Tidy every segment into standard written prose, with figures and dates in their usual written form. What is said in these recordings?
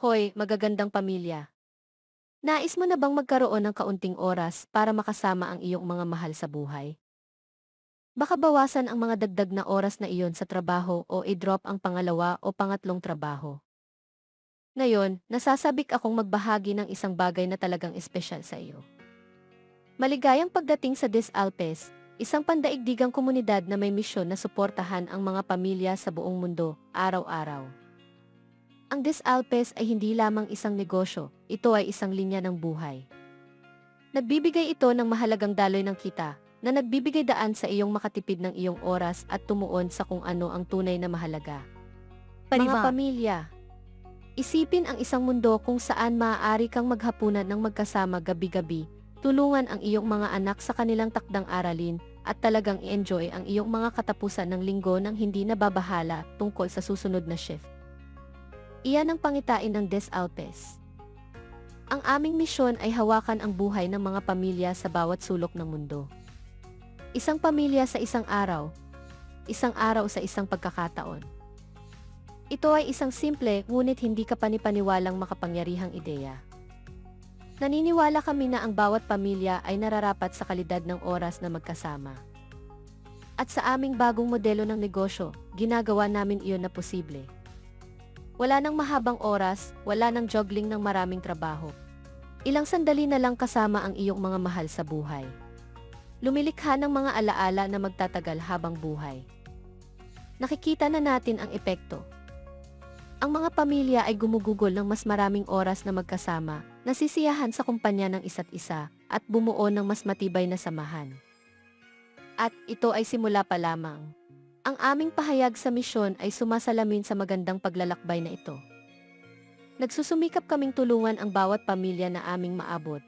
Hoy, magagandang pamilya. Nais mo na bang magkaroon ng kaunting oras para makasama ang iyong mga mahal sa buhay? Baka bawasan ang mga dagdag na oras na iyon sa trabaho o i-drop ang pangalawa o pangatlong trabaho. Ngayon, nasasabik akong magbahagi ng isang bagay na talagang espesyal sa iyo. Maligayang pagdating sa Des Alpes, isang pandaigdigang komunidad na may misyon na suportahan ang mga pamilya sa buong mundo, araw-araw. Ang Des Alpes ay hindi lamang isang negosyo, ito ay isang linya ng buhay. Nagbibigay ito ng mahalagang daloy ng kita, na nagbibigay daan sa iyong makatipid ng iyong oras at tumuon sa kung ano ang tunay na mahalaga. Mga pamilya, isipin ang isang mundo kung saan maaari kang maghapunan ng magkasama gabi-gabi, tulungan ang iyong mga anak sa kanilang takdang aralin, at talagang i-enjoy ang iyong mga katapusan ng linggo nang hindi nababahala tungkol sa susunod na shift. Iyan ang pangitain ng Des Alpes. Ang aming misyon ay hawakan ang buhay ng mga pamilya sa bawat sulok ng mundo. Isang pamilya sa isang araw sa isang pagkakataon. Ito ay isang simple ngunit hindi kapanipaniwalang makapangyarihang ideya. Naniniwala kami na ang bawat pamilya ay nararapat sa kalidad ng oras na magkasama. At sa aming bagong modelo ng negosyo, ginagawa namin iyon na posible. Wala nang mahabang oras, wala nang juggling ng maraming trabaho. Ilang sandali na lang kasama ang iyong mga mahal sa buhay. Lumilikha ng mga alaala na magtatagal habang buhay. Nakikita na natin ang epekto. Ang mga pamilya ay gumugugol ng mas maraming oras na magkasama, nasisiyahan sa kumpanya ng isa't isa, at bumuo ng mas matibay na samahan. At ito ay simula pa lamang. Ang aming pahayag sa misyon ay sumasalamin sa magandang paglalakbay na ito. Nagsusumikap kaming tulungan ang bawat pamilya na aming maabot.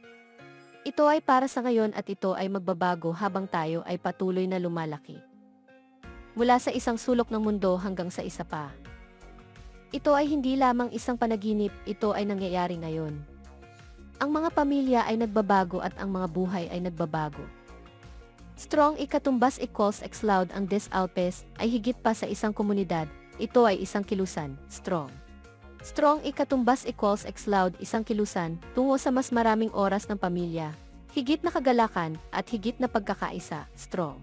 Ito ay para sa ngayon at ito ay magbabago habang tayo ay patuloy na lumalaki. Mula sa isang sulok ng mundo hanggang sa isa pa. Ito ay hindi lamang isang panaginip, ito ay nangyayari ngayon. Ang mga pamilya ay nagbabago at ang mga buhay ay nagbabago. Strong ikatumbas equals X loud. Ang Des Alpes ay higit pa sa isang komunidad, ito ay isang kilusan, strong. Strong ikatumbas equals X loud, isang kilusan, tungo sa mas maraming oras ng pamilya, higit na kagalakan, at higit na pagkakaisa, strong.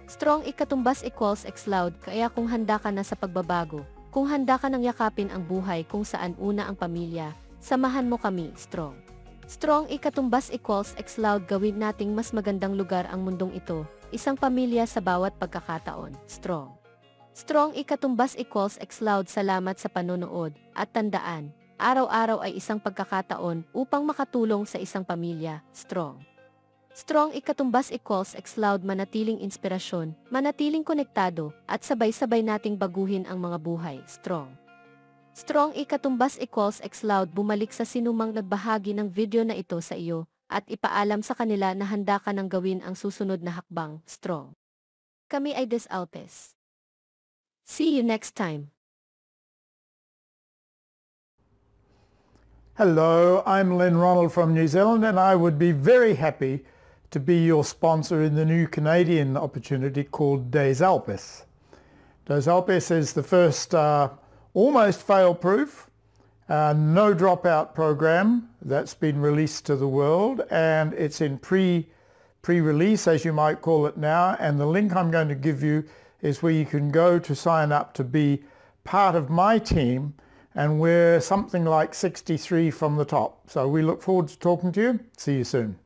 Strong ikatumbas equals X loud, kaya kung handa ka na sa pagbabago, kung handa ka nang yakapin ang buhay kung saan una ang pamilya, samahan mo kami, strong. Strong ikatumbas equals X loud, gawin nating mas magandang lugar ang mundong ito, isang pamilya sa bawat pagkakataon, strong. Strong ikatumbas equals X loud, salamat sa panonood, at tandaan, araw-araw ay isang pagkakataon upang makatulong sa isang pamilya, strong. Strong ikatumbas equals X loud, manatiling inspirasyon, manatiling konektado, at sabay-sabay nating baguhin ang mga buhay, strong. Strong ikatumbas equals X loud, bumalik sa sinumang nagbahagi ng video na ito sa iyo, at ipaalam sa kanila na handa ka nang gawin ang susunod na hakbang, strong. Kami ay Des Alpes. See you next time. Hello, I'm Len Ronald from New Zealand, and I would be very happy to be your sponsor in the new Canadian opportunity called Des Alpes. Des Alpes is the first almost fail-proof, no dropout program that's been released to the world, and it's in pre-release, as you might call it now, and the link I'm going to give you is where you can go to sign up to be part of my team, and we're something like 63 from the top. So we look forward to talking to you. See you soon.